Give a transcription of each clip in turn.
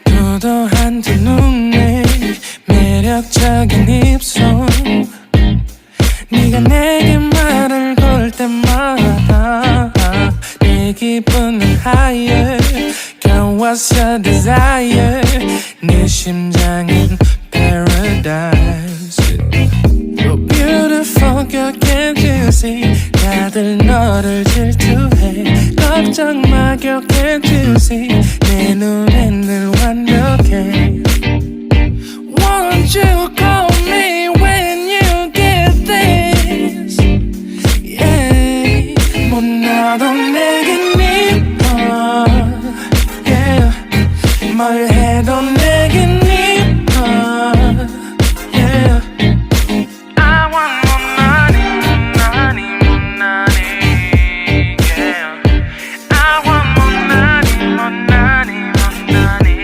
도도한 두 눈에 매력적인 입술 네가 내게 말을 걸 때마다 내 기분은 higher Girl what's your desire 내 심장은 paradise You're beautiful girl can't you see 다들 너를 질투해 걱정 마 girl can't you see 내 눈엔 늘 완벽해 Won't you call me when you get this Yeah 못나도 내겐 이뻐 Yeah 뭘 해도 내겐 이뻐 Yeah I want more money, money, more money Yeah I want more money, more money, more money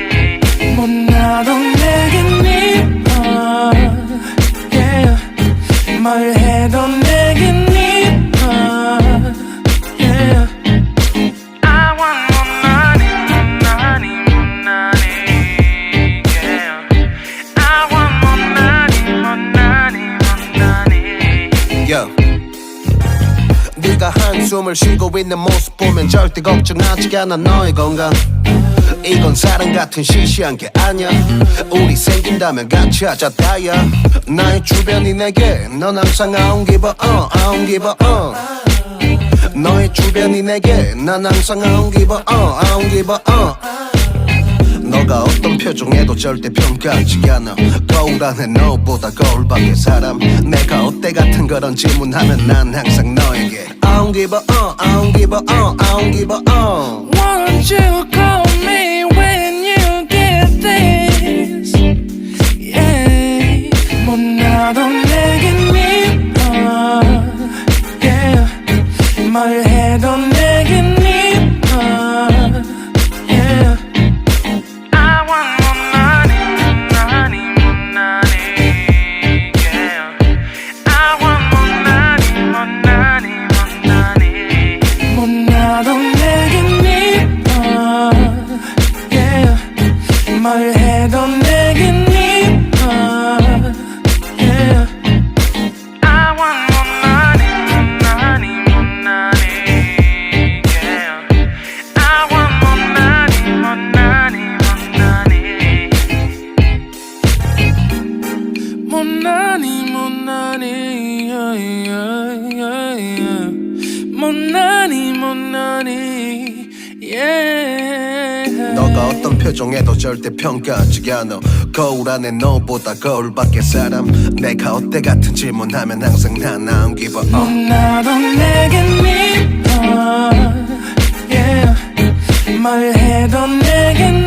못나도 내겐 이뻐 Yeah 뭘 해도 내겐 이뻐 Yeah I want more money, more money, more money Yeah I want more money, more money, more money Yo. 네가 한숨을 쉬고 있는 모습 보면 절대 걱정하지 않아 너의 건강 이건 사랑 같은 시시한 게 아니야 우리 생긴다면 같이 하자 다야 나의 주변이 내게 넌 항상 I don't give a I don't give a 너의 주변이 내게 난 항상 I don't give a I don't give a 너가 어떤 표정에도 절대 평가하지 않아 거울 안에 너보다 거울 밖의 사람 내가 어때 같은 그런 질문하면 난 항상 너에게 I don't give a I don't give a I don't give a Won't you call me when you get this Yeah 못나도 내겐 이뻐 Yeah 뭘 해도 내겐 이뻐 Yeah I want more money, money, more money Yeah I want more money, more money, more money 못나도 내겐 이뻐 Yeah 뭘 해도 내겐 이뻐 Yeah I want more money, more money, more money Yeah I want more money, more money, more money More money, more money yeah, yeah, yeah, yeah. More money, more money Yeah 너가 어떤 표정에도 절대 평가하지 않아 거울 안에 너보다 거울 밖의 사람 내가 어때 같은 질문하면 항상 난 I don't give a 못나도 내겐 이뻐 Yeah 뭘 해도 내겐